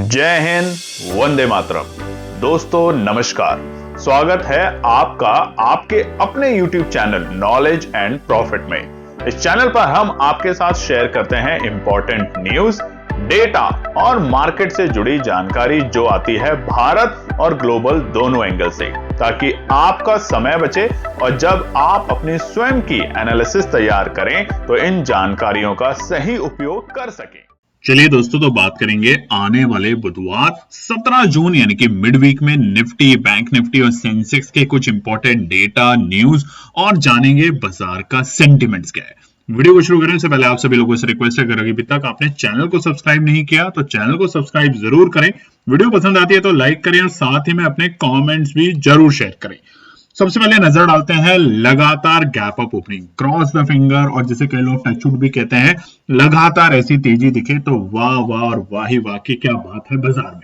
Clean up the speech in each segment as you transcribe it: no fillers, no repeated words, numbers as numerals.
जय हिंद, वंदे मातरम। दोस्तों नमस्कार, स्वागत है आपका आपके अपने YouTube channel knowledge and profit में। इस चैनल पर हम आपके साथ शेयर करते हैं इंपॉर्टेंट न्यूज, डेटा और मार्केट से जुड़ी जानकारी जो आती है भारत और ग्लोबल दोनों एंगल से, ताकि आपका समय बचे और जब आप अपनी स्वयं की एनालिसिस तैयार करें तो इन जानकारियों का सही उपयोग कर सकें। चलिए दोस्तों, तो बात करेंगे आने वाले बुधवार 17 जून यानी कि मिड वीक में निफ्टी, बैंक निफ्टी और सेंसेक्स के कुछ इंपॉर्टेंट डेटा, न्यूज और जानेंगे बाजार का सेंटिमेंट्स क्या है। वीडियो को शुरू करने से पहले आप सभी लोगों से रिक्वेस्ट है, अगर अभी तक आपने चैनल को सब्सक्राइब नहीं किया तो चैनल को सब्सक्राइब जरूर करें। वीडियो पसंद आती है तो लाइक करें और साथ ही में अपने कॉमेंट्स भी जरूर शेयर करें। सबसे पहले नजर डालते हैं लगातार gap up opening, cross the finger, और जिसे कई लोग टचवुड भी कहते हैं। लगातार ऐसी तेजी दिखे तो वाह वाह और वाह ही वाह की क्या बात है बाजार में।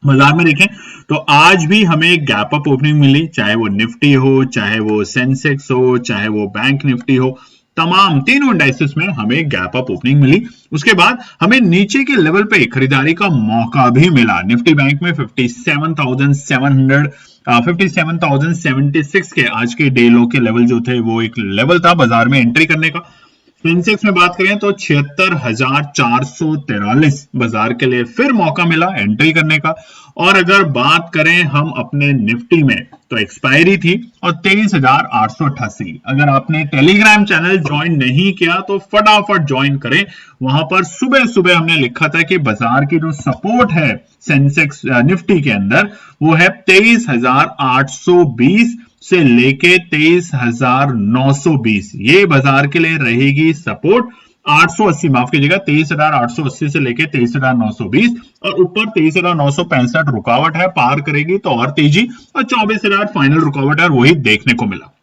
बाजार में देखें तो आज भी हमें गैप अप ओपनिंग मिली, चाहे वो निफ्टी हो, चाहे वो सेंसेक्स हो, चाहे वो बैंक निफ्टी हो। तमाम तीनों इंडाइसेस में हमें गैप अप ओपनिंग मिली। उसके बाद हमें नीचे के लेवल पे खरीदारी का मौका भी मिला। निफ्टी बैंक में 57,76 के आज के डे लो के लेवल जो थे वो एक लेवल था बाजार में एंट्री करने का। सेंसेक्स में बात करें तो 76,443 बाजार के लिए फिर मौका मिला एंट्री करने का। और अगर बात करें हम अपने निफ्टी में तो एक्सपायरी थी और 23,888। अगर आपने टेलीग्राम चैनल ज्वाइन नहीं किया तो फटाफट ज्वाइन करें। वहां पर सुबह सुबह हमने लिखा था कि बाजार की जो सपोर्ट है सेंसेक्स निफ्टी के अंदर वो है 23,820 से लेके 23,920। ये बाजार के लिए रहेगी सपोर्ट। 880 माफ कीजिएगा, 23,880 से लेके 23,920 और ऊपर 23,965 रुकावट है, पार करेगी तो और तेजी, और 24,000 फाइनल रुकावट है, वही देखने को मिला।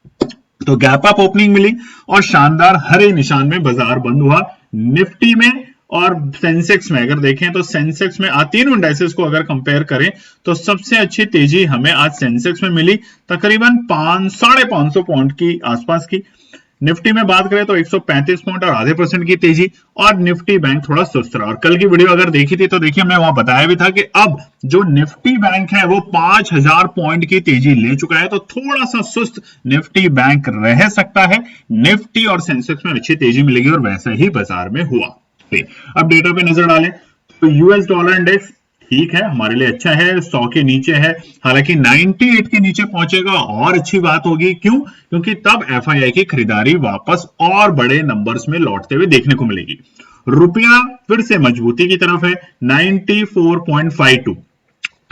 तो गैप अप ओपनिंग मिली और शानदार हरे निशान में बाजार बंद हुआ। निफ्टी में और सेंसेक्स में अगर देखें तो सेंसेक्स में आज तीनों इंडाइसेस को अगर कंपेयर करें तो सबसे अच्छी तेजी हमें आज सेंसेक्स में मिली, तकरीबन 550 पॉइंट की आसपास की। निफ्टी में बात करें तो 135 पॉइंट और आधे % की तेजी, और निफ्टी बैंक थोड़ा सुस्त रहा। और कल की वीडियो अगर देखी थी तो देखिए हमने वहां बताया भी था कि अब जो निफ्टी बैंक है वो 5,000 पॉइंट की तेजी ले चुका है, तो थोड़ा सा सुस्त निफ्टी बैंक रह सकता है। निफ्टी और सेंसेक्स में अच्छी तेजी मिलेगी और वैसे ही बाजार में हुआ। अब डेटा पे नजर डालें तो यूएस डॉलर इंडेक्स ठीक है, हमारे लिए अच्छा है, 100 के नीचे है। हालांकि 98 के नीचे पहुंचेगा और अच्छी बात होगी। क्यों? क्योंकि तब एफआईआई की खरीदारी वापस और बड़े नंबर्स में लौटते हुए देखने को मिलेगी। रुपया फिर से मजबूती की तरफ है, 94.52।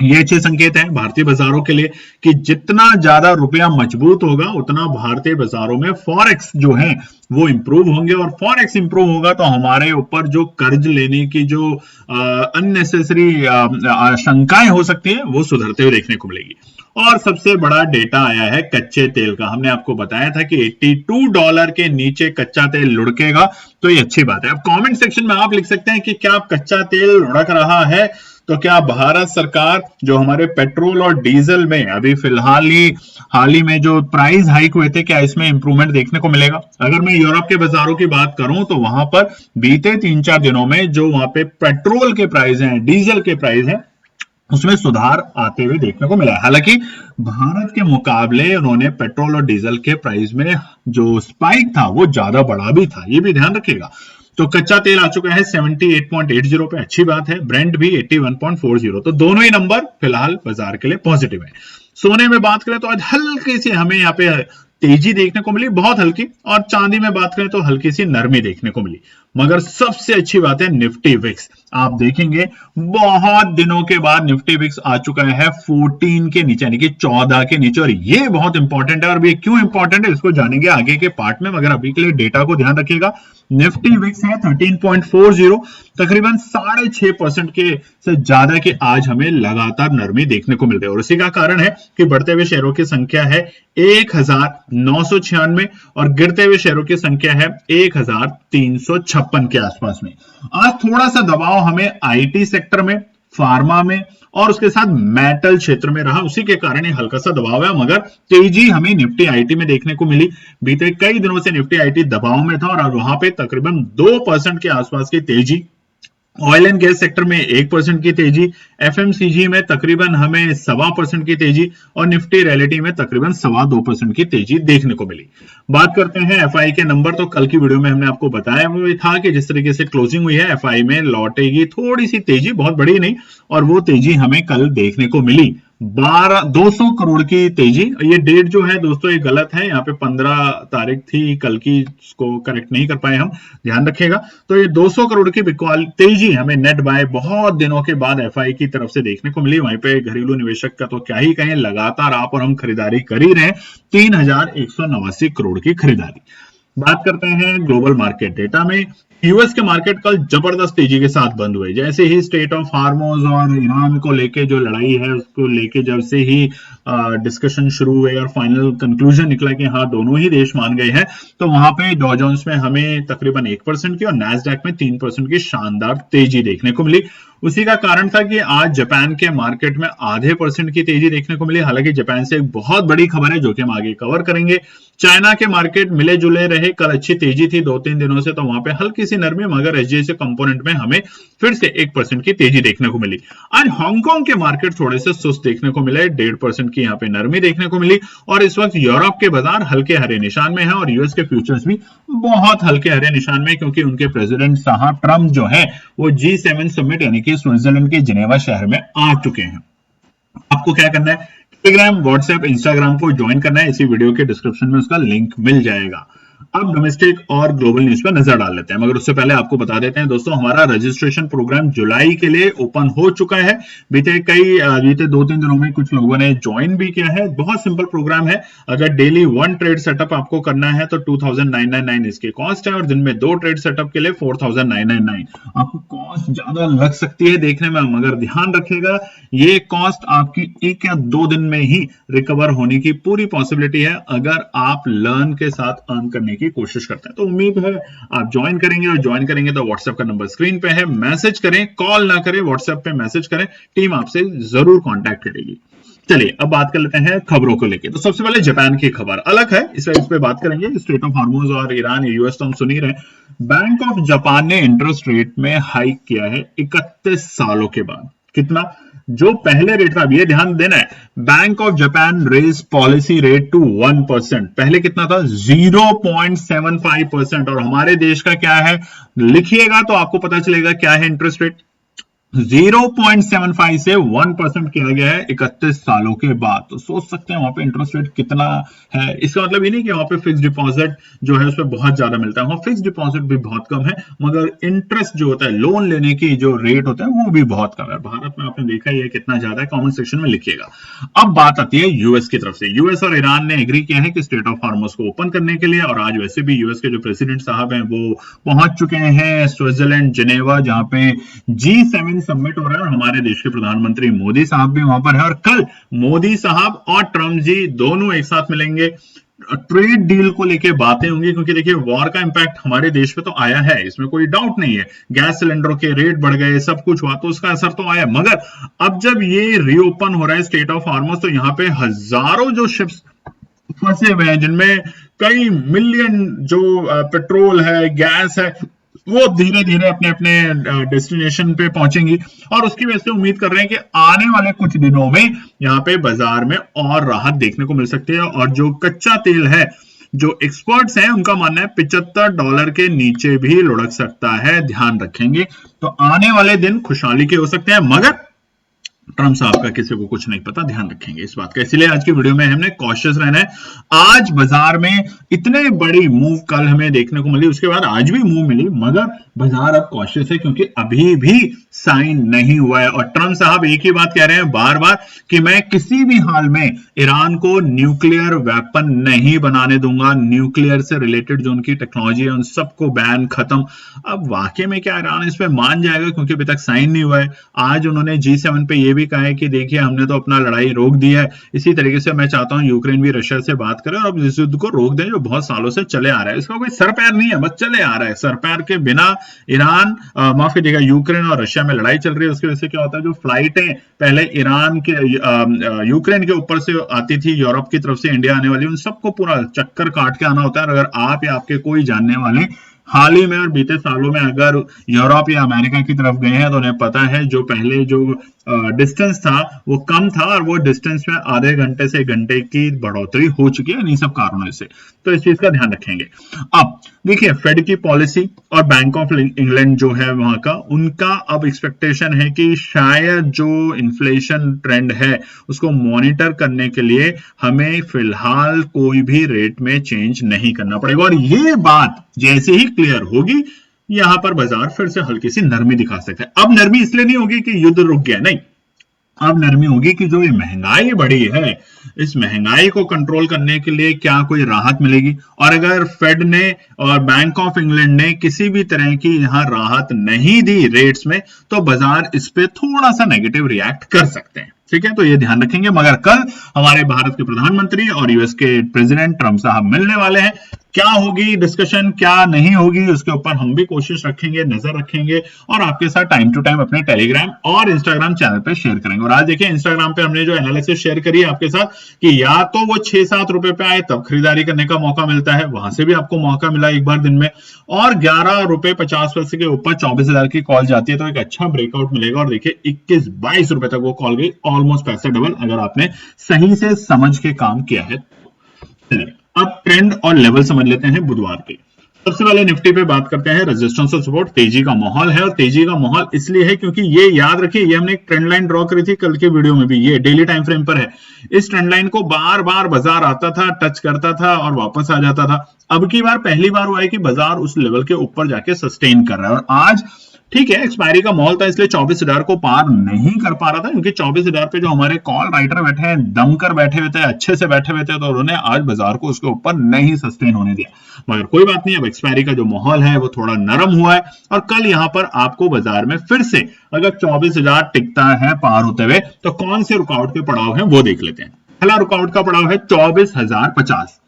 ये अच्छे संकेत है भारतीय बाजारों के लिए कि जितना ज्यादा रुपया मजबूत होगा उतना भारतीय बाजारों में फॉरेक्स जो है वो इंप्रूव होंगे, और फॉरेक्स इंप्रूव होगा तो हमारे ऊपर जो कर्ज लेने की जो अननेसेसरी आशंकाएं हो सकती है वो सुधरते हुए देखने को मिलेगी। और सबसे बड़ा डेटा आया है कच्चे तेल का। हमने आपको बताया था कि $82 के नीचे कच्चा तेल लुढ़केगा, तो ये अच्छी बात है। अब कमेंट सेक्शन में आप लिख सकते हैं कि क्या कच्चा तेल लुढ़क रहा है, तो क्या भारत सरकार जो हमारे पेट्रोल और डीजल में अभी फिलहाल हाल ही में जो प्राइस हाइक हुए थे, क्या इसमें इंप्रूवमेंट देखने को मिलेगा? अगर मैं यूरोप के बाजारों की बात करूं तो वहां पर बीते 3-4 दिनों में जो वहां पे पेट्रोल के प्राइस हैं, डीजल के प्राइस हैं, उसमें सुधार आते हुए देखने को मिला है। हालांकि भारत के मुकाबले उन्होंने पेट्रोल और डीजल के प्राइस में जो स्पाइक था वो ज्यादा बड़ा भी था, ये भी ध्यान रखिएगा। तो कच्चा तेल आ चुका है 78.80 पे, अच्छी बात है। ब्रेंट भी 81.40, तो दोनों ही नंबर फिलहाल बाजार के लिए पॉजिटिव है। सोने में बात करें तो आज हल्की सी हमें यहाँ पे तेजी देखने को मिली, बहुत हल्की, और चांदी में बात करें तो हल्की सी नरमी देखने को मिली। मगर सबसे अच्छी बात है निफ्टी विक्स। आप देखेंगे बहुत दिनों के बाद निफ्टी विक्स आ चुका है 14 के नीचे, यानी कि 14 के नीचे, और ये बहुत इंपॉर्टेंट है। और ये क्यों इंपॉर्टेंट है इसको जानेंगे आगे के पार्ट में, मगर अभी के लिए डेटा को ध्यान रखिएगा। निफ्टी विक्स है 13.40, तकरीबन 6.5% के से ज्यादा के आज हमें लगातार नरमी देखने को मिल रही है। और इसी का कारण है कि बढ़ते हुए शेयरों की संख्या है 1,996 और गिरते हुए शेयरों की संख्या है 1,356 के आसपास में। आज थोड़ा सा दबाव हमें आईटी सेक्टर में, फार्मा में और उसके साथ मेटल क्षेत्र में रहा, उसी के कारण ये हल्का सा दबाव है। मगर तेजी हमें निफ्टी आईटी में देखने को मिली। बीते कई दिनों से निफ्टी आईटी दबाव में था और वहां पे तकरीबन 2% के आसपास की तेजी ऑयल एंड गैस सेक्टर में 1% की तेजी, एफएमसीजी में तकरीबन हमें 1.25% की तेजी और निफ्टी रियलिटी में तकरीबन 2.25% की तेजी देखने को मिली। बात करते हैं एफआई के नंबर, तो कल की वीडियो में हमने आपको बताया वो था कि जिस तरीके से क्लोजिंग हुई है एफआई में लौटेगी थोड़ी सी तेजी, बहुत बड़ी नहीं, और वो तेजी हमें कल देखने को मिली। 200 करोड़ की तेजी। ये डेट जो है दोस्तों ये गलत है, यहाँ पे 15 तारीख थी कल की, इसको करेक्ट नहीं कर पाए हम, ध्यान रखिएगा। तो ये 200 करोड़ की तेजी हमें नेट बाय बहुत दिनों के बाद एफआई की तरफ से देखने को मिली। वहीं पे घरेलू निवेशक का तो क्या ही कहें, लगातार आप और हम खरीदारी कर ही रहे हैं, 3189 करोड़ की खरीदारी। बात करते हैं ग्लोबल मार्केट डेटा में। यूएस के मार्केट कल जबरदस्त तेजी के साथ बंद हुए। जैसे ही स्टेट ऑफ हार्मोज और ईरान को लेके जो लड़ाई है उसको लेके जब से ही डिस्कशन शुरू हुए और फाइनल कंक्लूजन निकला कि हाँ दोनों ही देश मान गए हैं, तो वहां पे डॉ जोन्स में हमें तकरीबन 1% की और नैस्डैक में 3% की शानदार तेजी देखने को मिली। उसी का कारण था कि आज जापान के मार्केट में 0.5% की तेजी देखने को मिली। हालांकि जापान से एक बहुत बड़ी खबर है जो कि हम आगे कवर करेंगे। चाइना के मार्केट मिले जुले रहे, कल अच्छी तेजी थी 2-3 दिनों से, तो वहां पे हल्की सी नरमी, मगर एसजीएक्स कंपोनेंट में हमें फिर से 1% की तेजी देखने को मिली। आज हांगकांग के मार्केट थोड़े से सुस्त देखने को मिले, 1.5% की यहाँ पे नरमी देखने को मिली। और इस वक्त यूरोप के बाजार हल्के हरे निशान में है और यूएस के फ्यूचर्स भी बहुत हल्के हरे निशान में, क्योंकि उनके प्रेसिडेंट साहब ट्रंप जो है वो G7 समिट यानी कि स्विट्जरलैंड के जिनेवा शहर में आ चुके हैं। आपको क्या करना है, टेलीग्राम, व्हाट्सएप, इंस्टाग्राम को ज्वाइन करना है, इसी वीडियो के डिस्क्रिप्शन में उसका लिंक मिल जाएगा। अब डोमेस्टिक और ग्लोबल न्यूज पर नजर डाल लेते हैं, मगर उससे पहले आपको बता देते हैं दोस्तों, हमारा रजिस्ट्रेशन प्रोग्राम जुलाई के लिए ओपन हो चुका है। बीते 2-3 दिनों में कुछ लोगों ने ज्वाइन भी किया है। बहुत सिंपल प्रोग्राम है। अगर डेली 1 ट्रेड सेटअप आपको करना है तो 2999 इसकी कॉस्ट है, और दिन में 2 ट्रेड सेटअप के लिए 4999। आपको कॉस्ट ज्यादा लग सकती है देखने में, मगर ध्यान रखिएगा ये कॉस्ट आपकी 1 या 2 दिन में ही रिकवर होने की पूरी पॉसिबिलिटी है अगर आप लर्न के साथ अर्न करने की कोशिश करते हैं। तो उम्मीद है आप ज्वाइन करेंगे, और ज्वाइन करेंगे तो व्हाट्सएप का नंबर स्क्रीन पे है, मैसेज करें, कॉल ना करें, व्हाट्सएप पे मैसेज करें, टीम आपसे जरूर कांटेक्ट करेगी। चलिए अब बात कर लेते हैं खबरों को लेकर। तो सबसे पहले जापान की खबर अलग है, इस पे बात करेंगे। स्टेट ऑफ हार्मोज और ईरान यूएस तो हम सुन ही रहे हैं। बैंक ऑफ जापान ने इंटरेस्ट रेट में हाइक किया है 31 सालों के बाद। कितना? जो पहले रेट था, ये ध्यान देना है, bank of Japan raise policy rate to 1%। पहले कितना था? 0.75%। और हमारे देश का क्या है, लिखिएगा तो आपको पता चलेगा क्या है इंटरेस्ट रेट। 0.75 से 1% किया गया है 31 सालों के बाद। तो सोच सकते हैं वहां पे इंटरेस्ट रेट कितना है। इसका मतलब ये नहीं कि वहां पे फिक्स डिपॉजिट जो है उसमें बहुत ज्यादा मिलता है, वहां फिक्स डिपॉजिट भी बहुत कम है, मगर इंटरेस्ट जो होता है, लोन लेने की जो रेट होता है वो भी बहुत कम है। भारत में आपने देखा ही है कितना ज्यादा है, कमेंट सेक्शन में लिखिएगा। अब बात आती है यूएस की तरफ से। यूएस और ईरान ने एग्री किया है कि स्टेट ऑफ हार्मोज को ओपन करने के लिए, और आज वैसे भी यूएस के जो प्रेसिडेंट साहब हैं वो पहुंच चुके हैं स्विट्जरलैंड जिनेवा, जहां पे G7 समिट हो रहा है, और हमारे देश के प्रधानमंत्री मोदी साहब भी वहां पर है। और कल मोदी साहब और ट्रंप जी दोनों एक साथ मिलेंगे, ट्रेड डील को लेके बातें होंगी, क्योंकि देखिए वॉर का इंपैक्ट हमारे देश पे तो आया है, इसमें कोई डाउट नहीं है। गैस सिलेंडरों के रेट बढ़ गए, सब कुछ हुआ, तो उसका असर तो आया। मगर अब जब ये रीओपन हो रहा है स्टेट ऑफ हार्मोज, तो यहाँ पे हजारों जो शिप्स फंसे हुए हैं, जिनमें कई मिलियन जो पेट्रोल है, गैस है, वो धीरे धीरे अपने अपने डेस्टिनेशन पे पहुंचेंगी। और उसकी वजह से उम्मीद कर रहे हैं कि आने वाले कुछ दिनों में यहाँ पे बाजार में और राहत देखने को मिल सकती है। और जो कच्चा तेल है, जो एक्सपर्ट्स हैं उनका मानना है $75 के नीचे भी लुढ़क सकता है, ध्यान रखेंगे। तो आने वाले दिन खुशहाली के हो सकते हैं, मगर ट्रंप साहब का किसी को कुछ नहीं पता, ध्यान रखेंगे इस बात का। इसलिए आज की वीडियो में हमने कॉशियस रहना है। आज बाजार में इतने बड़ी मूव कल हमें देखने को मिली, उसके बाद आज भी मूव मिली, मगर बाजार अब कॉशियस है क्योंकि अभी भी साइन नहीं हुआ है। और ट्रंप साहब एक ही बात कह रहे हैं बार बार कि मैं किसी भी हाल में ईरान को न्यूक्लियर वेपन नहीं बनाने दूंगा, न्यूक्लियर से रिलेटेड जो उनकी टेक्नोलॉजी है उन सबको बैन, खत्म। अब वाकई में क्या ईरान इस पे मान जाएगा, क्योंकि अभी तक साइन नहीं हुआ है। आज उन्होंने G7 पे ये भी कहा है कि देखिए हमने तो अपना लड़ाई रोक दिया है, इसी तरीके से मैं चाहता हूं यूक्रेन भी रशिया से बात करे और अब इस युद्ध को रोक दें जो बहुत सालों से चले आ रहा है। इसका कोई सर पैर नहीं है, बस चले आ रहा है। सर पैर के बिना ईरान माफ कीजिएगा यूक्रेन और रशिया में लड़ाई चल रही है। उसकी वजह से क्या होता है, जो फ्लाइटें पहले ईरान के यूक्रेन के ऊपर से आती थी यूरोप की तरफ से इंडिया आने वाली, उन सबको पूरा चक्कर काट के आना होता है। अगर आप या आपके कोई जानने वाले हाल ही में और बीते सालों में अगर यूरोप या अमेरिका की तरफ गए हैं तो उन्हें पता है जो पहले जो डिस्टेंस था वो कम था और वो डिस्टेंस में आधे घंटे से 1 घंटे की बढ़ोतरी हो चुकी है इन्हीं सब कारणों से। तो इस चीज का ध्यान रखेंगे। अब देखिए फेड की पॉलिसी और बैंक ऑफ इंग्लैंड जो है वहां का उनका अब एक्सपेक्टेशन है कि शायद जो इन्फ्लेशन ट्रेंड है उसको मॉनिटर करने के लिए हमें फिलहाल कोई भी रेट में चेंज नहीं करना पड़ेगा। और ये बात जैसे ही क्लियर होगी यहां पर बाजार फिर से हल्की सी नरमी दिखा सकता है। अब नरमी इसलिए नहीं होगी कि युद्ध रुक गया, नहीं, अब नरमी होगी कि जो ये महंगाई बढ़ी है इस महंगाई को कंट्रोल करने के लिए क्या कोई राहत मिलेगी। और अगर फेड ने और बैंक ऑफ इंग्लैंड ने किसी भी तरह की यहां राहत नहीं दी रेट्स में तो बाजार इस पे थोड़ा सा नेगेटिव रिएक्ट कर सकते हैं। ठीक है, तो ये ध्यान रखेंगे। मगर कल हमारे भारत के प्रधानमंत्री और यूएस के प्रेसिडेंट ट्रंप साहब मिलने वाले हैं, क्या होगी डिस्कशन क्या नहीं होगी उसके ऊपर हम भी कोशिश रखेंगे, नजर रखेंगे और आपके साथ टाइम टू टाइम अपने टेलीग्राम और इंस्टाग्राम चैनल पे शेयर करेंगे। और आज देखिए इंस्टाग्राम पे हमने जो एनालिसिस शेयर करी है आपके साथ कि या तो वो 6-7 रुपए पे आए तब खरीदारी करने का मौका मिलता है, वहां से भी आपको मौका मिला एक बार दिन में, और 11 रुपए 50 पैसे के ऊपर 24,000 की कॉल जाती है तो एक अच्छा ब्रेकआउट मिलेगा। और देखिए 21-22 रुपए तक वो कॉल गई, ऑलमोस्ट पैसे डबल अगर आपने सही से समझ के काम किया है। अब ट्रेंड और लेवल समझ लेते हैं बुधवार के। सबसे पहले निफ्टी पे बात करते हैं। रेजिस्टेंस और सपोर्ट, तेजी का माहौल है और तेजी का माहौल इसलिए है क्योंकि ये याद रखिए ये हमने एक ट्रेंड लाइन ड्रॉ करी थी कल के वीडियो में भी, ये डेली टाइम फ्रेम पर है। इस ट्रेंड लाइन को बार बार बाजार आता था, टच करता था और वापस आ जाता था। अब की बार पहली बार हुआ है कि बाजार उस लेवल के ऊपर जाके सस्टेन कर रहा है। और आज ठीक है एक्सपायरी का माहौल था इसलिए 24,000 को पार नहीं कर पा रहा था क्योंकि 24,000 पे जो हमारे कॉल राइटर बैठे हैं दम कर बैठे हुए थे, अच्छे से बैठे हुए थे, तो उन्होंने आज बाजार को उसके ऊपर नहीं सस्टेन होने दिया। मगर कोई बात नहीं, अब एक्सपायरी का जो माहौल है वो थोड़ा नरम हुआ है और कल यहां पर आपको बाजार में फिर से अगर 24,000 टिकता है पार होते हुए तो कौन से रुकावट के पड़ाव है वो देख लेते हैं। पहला रुकावट का पड़ाव है 24,050,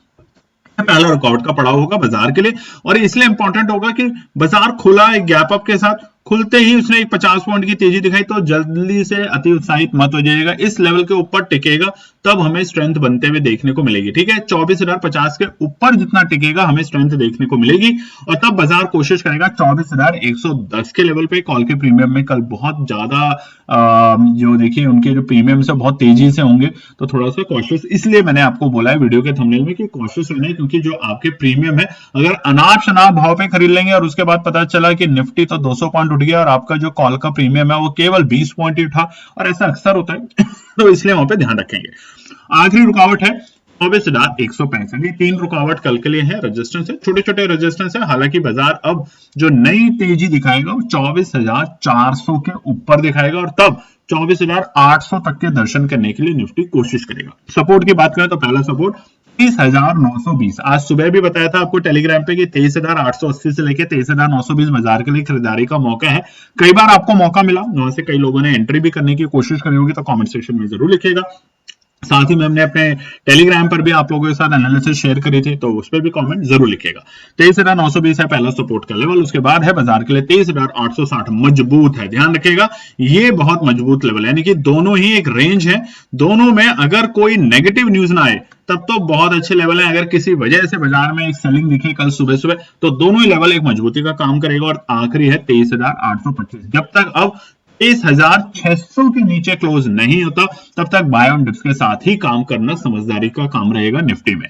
पहला रुकावट का पड़ाव होगा बाजार के लिए और इसलिए इंपॉर्टेंट होगा कि बाजार खुला एक गैप अप के साथ, खुलते ही उसने एक 50 पॉइंट की तेजी दिखाई तो जल्दी से अति उत्साहित मत हो जाइएगा, इस लेवल के ऊपर टिकेगा तब हमें स्ट्रेंथ बनते हुए देखने को मिलेगी। ठीक है, 24,050 के ऊपर जितना टिकेगा हमें स्ट्रेंथ देखने को मिलेगी और तब बाजार कोशिश करेगा 24,110 के लेवल पे। कॉल के प्रीमियम में कल बहुत ज्यादा जो देखिए उनके जो प्रीमियम से बहुत तेजी से होंगे तो थोड़ा सा कॉशियस, इसलिए मैंने आपको बोला है वीडियो के थंबनेल में कि कॉशियस रहना है क्योंकि जो आपके प्रीमियम है अगर अनाप शनाप भाव पे खरीद लेंगे और उसके बाद पता चला कि निफ्टी तो 200 पॉइंट उठ गया और आपका जो कॉल का प्रीमियम है वो केवल 20 पॉइंट ही उठा, और ऐसा अक्सर होता है तो इसलिए वहां पे ध्यान रखेंगे। आखिरी रुकावट है 24,165, ये 3 रुकावट कल के लिए है। रेजिस्टेंस है, छोटे छोटे रेजिस्टेंस है, हालांकि बाजार अब जो नई तेजी दिखाएगा वो 24,400 के ऊपर दिखाएगा और तब 24,800 तक के दर्शन करने के लिए निफ्टी कोशिश करेगा। सपोर्ट की बात करें तो पहला सपोर्ट 23,920, आज सुबह भी बताया था आपको टेलीग्राम पे कि 23,880 से लेके 23,920 बाजार के लिए खरीदारी का मौका है। कई बार आपको मौका मिला, वहां से कई लोगों ने एंट्री भी करने की कोशिश करी होगी तो कमेंट सेक्शन में जरूर लिखिएगा। साथ ही में हमने अपने टेलीग्राम पर भी आप लोगों के साथ एनालिसिस शेयर करी थी तो उस पर भी कमेंट जरूर लिखिएगा। 23,920 है पहला सपोर्ट का लेवल, उसके बाद है बाजार के लिए 23,860, मजबूत है, ध्यान रखिएगा ये बहुत मजबूत लेवल है, यानी कि दोनों ही एक रेंज है, दोनों में अगर कोई नेगेटिव न्यूज ना आए तब तो बहुत अच्छे लेवल है। अगर किसी वजह से बाजार में एक सेलिंग दिखे कल सुबह सुबह तो दोनों ही लेवल एक मजबूती का काम करेगा। और आखिरी है 23,825, जब तक अब 23,600 के नीचे क्लोज नहीं होता तब तक बाय ऑन डिप्स के साथ ही काम करना समझदारी का काम रहेगा निफ्टी में।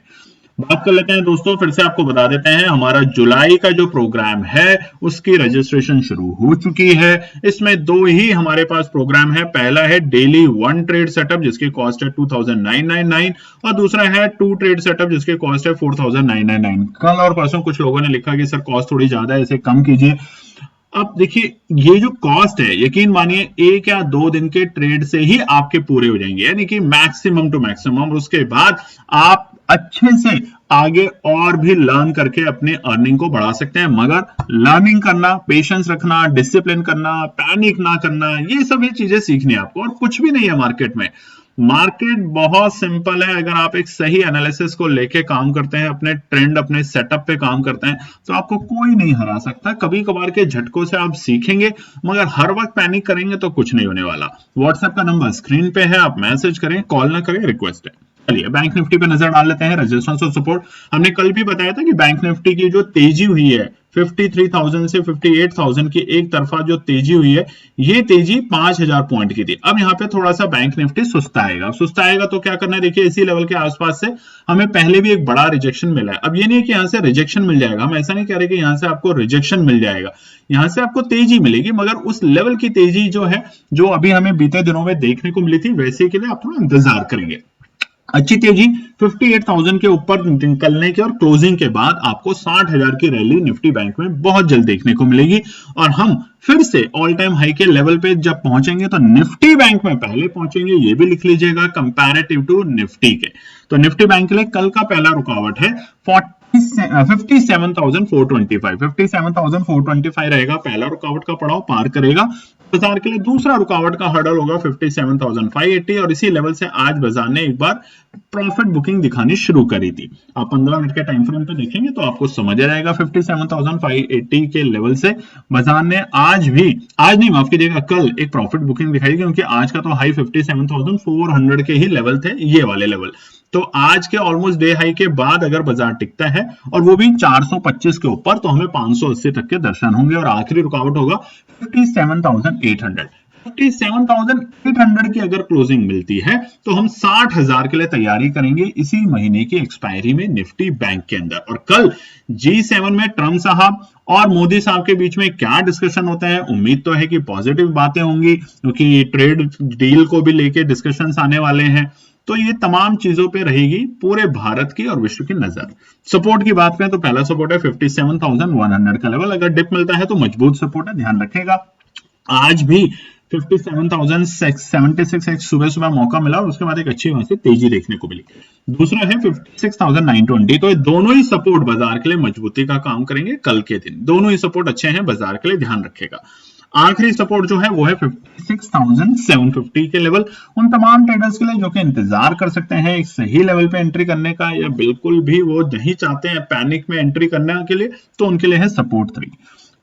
बात कर लेते हैं दोस्तों, फिर से आपको बता देते हैं हमारा जुलाई का जो प्रोग्राम है उसकी रजिस्ट्रेशन शुरू हो चुकी है। इसमें 2 ही हमारे पास प्रोग्राम है, पहला है डेली 1 ट्रेड सेटअप जिसकी कॉस्ट है 2,999 और दूसरा है 2 ट्रेड सेटअप जिसकी कॉस्ट है 4,999। कल और परसों कुछ लोगों ने लिखा कि सर कॉस्ट थोड़ी ज्यादा है, इसे कम कीजिए। अब देखिए ये जो कॉस्ट है यकीन मानिए 1 या 2 दिन के ट्रेड से ही आपके पूरे हो जाएंगे, यानी कि मैक्सिमम टू मैक्सिमम, और उसके बाद आप अच्छे से आगे और भी लर्न करके अपने अर्निंग को बढ़ा सकते हैं। मगर लर्निंग करना, पेशेंस रखना, डिसिप्लिन करना, पैनिक ना करना, ये सभी चीजें सीखनी है आपको और कुछ भी नहीं है मार्केट में। मार्केट बहुत सिंपल है, अगर आप एक सही एनालिसिस को लेके काम करते हैं, अपने ट्रेंड अपने सेटअप पे काम करते हैं तो आपको कोई नहीं हरा सकता। कभी कभार के झटकों से आप सीखेंगे मगर हर वक्त पैनिक करेंगे तो कुछ नहीं होने वाला। व्हाट्सएप का नंबर स्क्रीन पे है, आप मैसेज करें, कॉल ना करें, रिक्वेस्ट है। चलिए बैंक निफ्टी पे नजर डाल लेते हैं। रेजिस्टेंस और सपोर्ट हमने कल भी बताया था कि बैंक निफ्टी की जो तेजी हुई है 53,000 से 58,000 की एक तरफा जो तेजी हुई है, ये तेजी 5,000 पॉइंट की थी। अब यहाँ पे थोड़ा सा बैंक निफ्टी सुस्ताएगा। सुस्ताएगा तो क्या करना है, देखिए इसी लेवल के आसपास से हमें पहले भी एक बड़ा रिजेक्शन मिला है। अब ये नहीं है कि यहाँ से रिजेक्शन मिल जाएगा, हम ऐसा नहीं कह रहे कि यहाँ से आपको रिजेक्शन मिल जाएगा, यहाँ से आपको तेजी मिलेगी, मगर उस लेवल की तेजी जो है, जो अभी हमें बीते दिनों में देखने को मिली थी, वैसे के लिए आप थोड़ा इंतजार करेंगे। अच्छी तेजी 58,000 के ऊपर निकलने के और क्लोजिंग के बाद आपको 60,000 की रैली निफ्टी बैंक में बहुत जल्द देखने को मिलेगी और हम फिर से ऑल टाइम हाई के लेवल पे जब पहुंचेंगे तो निफ्टी बैंक में पहले पहुंचेंगे, ये भी लिख लीजिएगा, कंपैरेटिव टू निफ्टी के। तो निफ्टी बैंक के लिए कल का पहला रुकावट है 57,425 रहेगा, पहला रुकावट का पड़ाव पार करेगा। बाजार के लिए दूसरा रुकावट का हर्डल होगा 57,580 और इसी लेवल से आज बाजार ने एक बार प्रॉफिट बुकिंग दिखानी शुरू करी थी। आप 15 मिनट के टाइम फ्रेम पे देखेंगे तो आपको समझ आ जाएगा 57,580 के लेवल से बाजार ने आज नहीं माफ कीजिएगा, कल एक प्रॉफिट बुकिंग दिखाई, क्योंकि आज का तो हाई 57,400 के ही लेवल थे, ये वाले लेवल। तो आज के ऑलमोस्ट डे हाई के बाद अगर बाजार टिकता है और वो भी 425 के ऊपर, तो हमें 580 तक के दर्शन होंगे और आखिरी रुकावट होगा 57,800। 57,800 की अगर क्लोजिंग मिलती है तो हम 60,000 के लिए तैयारी करेंगे इसी महीने की एक्सपायरी में निफ्टी बैंक के अंदर। और कल G7 में ट्रम्प साहब और मोदी साहब के बीच में क्या डिस्कशन होता है, उम्मीद तो है कि पॉजिटिव बातें होंगी, क्योंकि ट्रेड डील को भी लेके डिस्कशंस आने वाले हैं। तो ये तमाम चीजों पे रहेगी पूरे भारत की और विश्व की नजर। सपोर्ट की बात करें तो पहला सपोर्ट है 57,100 का लेवल, अगर डिप मिलता है तो मजबूत सपोर्ट है, ध्यान रखेगा। आज भी 57,076 एक सुबह मौका मिला और उसके बाद एक अच्छी वहां से तेजी देखने को मिली। दूसरा है 56,920, तो ये दोनों ही सपोर्ट बाजार के लिए मजबूती का काम करेंगे कल के दिन, दोनों ही सपोर्ट अच्छे हैं बाजार के लिए, ध्यान रखेगा। आखिरी सपोर्ट जो है वो है 56,750 के लेवल, उन तमाम ट्रेडर्स के लिए जो कि इंतजार कर सकते हैं एक सही लेवल पे एंट्री करने का, या बिल्कुल भी वो नहीं चाहते हैं पैनिक में एंट्री करने के लिए, तो उनके लिए है सपोर्ट 3।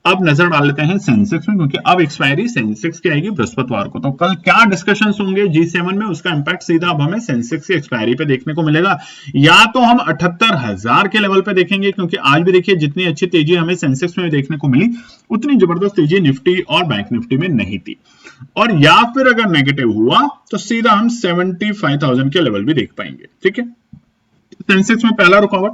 अब नजर डाल लेते हैं सेंसेक्स में, क्योंकि अब एक्सपायरी सेंसेक्स की आएगी बृहस्पतिवार को। तो कल क्या डिस्कशंस होंगे G7 में, उसका इंपैक्ट सीधा अब हमें सेंसेक्स की एक्सपायरी पे देखने को मिलेगा। या तो हम 78,000 के लेवल पे देखेंगे, क्योंकि आज भी देखिए जितनी अच्छी तेजी हमें सेंसेक्स में देखने को मिली, उतनी जबरदस्त तेजी निफ्टी और बैंक निफ्टी में नहीं थी। और या फिर अगर नेगेटिव हुआ तो सीधा हम 75,000 के लेवल भी देख पाएंगे। ठीक है, सेंसेक्स में पहला रुकावट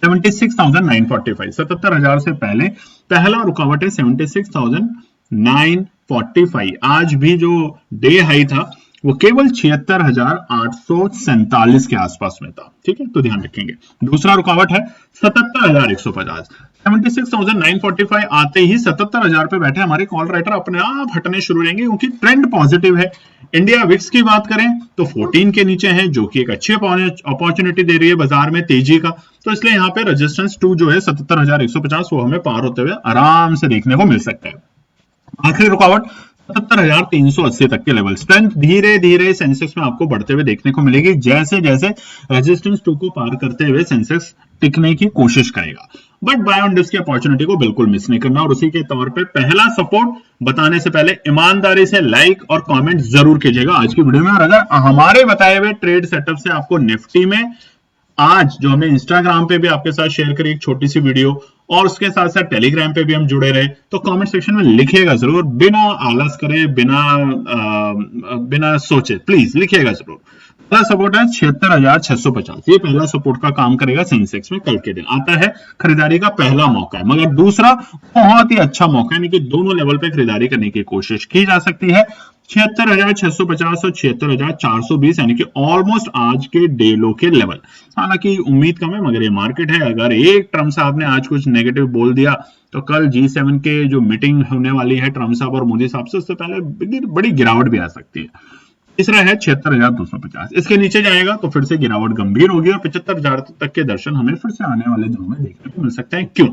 76,945, 77,000 से पहले पहला रुकावट है 76,945। आज भी जो डे हाई था वो केवल 76,847 के आसपास में था। ठीक है, तो ध्यान रखेंगे। दूसरा रुकावट है 77,150। 76,945 आते ही 77,000 पे बैठे हमारे कॉल राइटर अपने आप हटने शुरू रहेंगे, क्योंकि ट्रेंड पॉजिटिव है। इंडिया विक्स की बात करें तो 14 के नीचे है, जो कि एक अच्छी अपॉर्चुनिटी दे रही है बाजार में तेजी का। तो इसलिए यहाँ पे रेजिस्टेंस 2 जो है 77,150, वो हमें पार होते हुए आराम से देखने को मिल सकता है। आखिरी रुकावट 77,380 तक के लेवल। स्ट्रेंथ धीरे धीरे सेंसेक्स में आपको बढ़ते हुए देखने को मिलेगी, जैसे जैसे रेजिस्टेंस 2 को पार करते हुए सेंसेक्स टिकने की कोशिश करेगा। बट बाय ऑन डिप्स की अपॉर्चुनिटी को बिल्कुल मिस नहीं करना। और उसी के तौर पे पहला सपोर्ट बताने से पहले ईमानदारी से लाइक और कमेंट जरूर कीजिएगा आज की वीडियो में। और अगर हमारे बताए हुए ट्रेड सेटअप से आपको निफ्टी में आज जो हमने इंस्टाग्राम पे भी आपके साथ शेयर करी एक छोटी सी वीडियो, और उसके साथ साथ टेलीग्राम पे भी हम जुड़े रहे, तो कमेंट सेक्शन में लिखिएगा जरूर, बिना आलस करे, बिना सोचे, प्लीज लिखिएगा जरूर। पहला सपोर्ट है 76,650, ये पहला सपोर्ट का काम करेगा सेंसेक्स में। कल के दिन आता है खरीदारी का पहला मौका है, मगर दूसरा बहुत ही अच्छा मौका है, यानी कि दोनों लेवल पे खरीदारी करने की कोशिश की जा सकती है। 76,650 और 76,420, यानी कि ऑलमोस्ट आज के डे लो के लेवल। हालांकि उम्मीद कम है, मगर ये मार्केट है। अगर एक ट्रम्प साहब ने आज कुछ नेगेटिव बोल दिया तो कल G7 के जो मीटिंग होने वाली है ट्रम्प साहब और मोदी साहब से, उससे पहले बड़ी गिरावट भी आ सकती है। तीसरा है 76,250, इसके नीचे जाएगा तो फिर से गिरावट गंभीर होगी और 75,000 तक के दर्शन हमें फिर से आने वाले दिनों में देखने को मिल सकते हैं। क्यों?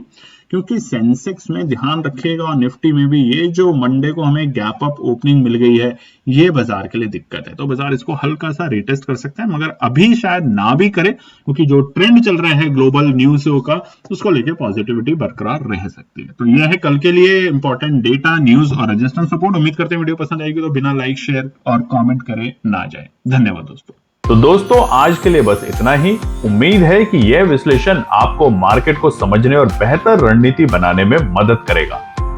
क्योंकि सेंसेक्स में ध्यान रखिएगा और निफ्टी में भी ये जो मंडे को हमें गैप अप ओपनिंग मिल गई है, ये बाजार के लिए दिक्कत है। तो बाजार इसको हल्का सा रिटेस्ट कर सकता है, मगर अभी शायद ना भी करे, क्योंकि जो ट्रेंड चल रहा है ग्लोबल न्यूज का, उसको लेके पॉजिटिविटी बरकरार रह सकती है। तो यह है कल के लिए इंपॉर्टेंट डेटा, न्यूज और रेजिस्टेंस सपोर्ट। उम्मीद करते हैं वीडियो पसंद आएगी, तो बिना लाइक, शेयर और कॉमेंट करे ना जाए। धन्यवाद दोस्तों। तो दोस्तों आज के लिए बस इतना ही। उम्मीद है कि यह विश्लेषण आपको मार्केट को समझने और बेहतर रणनीति बनाने में मदद करेगा।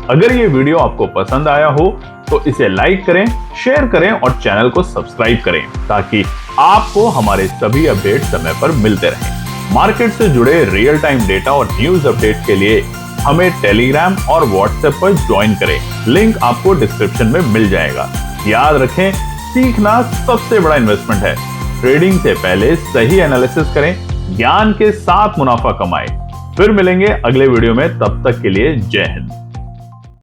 अगर ये वीडियो आपको पसंद आया हो तो इसे लाइक करें, शेयर करें और चैनल को सब्सक्राइब करें ताकि आपको हमारे सभी अपडेट समय पर मिलते रहें। मार्केट से जुड़े रियल टाइम डेटा और न्यूज अपडेट के लिए हमें टेलीग्राम और व्हाट्सएप पर ज्वाइन करें। लिंक आपको डिस्क्रिप्शन में मिल जाएगा। याद रखें, सीखना सबसे बड़ा इन्वेस्टमेंट है। ट्रेडिंग से पहले सही एनालिसिस करें, ज्ञान के साथ मुनाफा कमाएं। फिर मिलेंगे अगले वीडियो में, तब तक के लिए जय हिंद।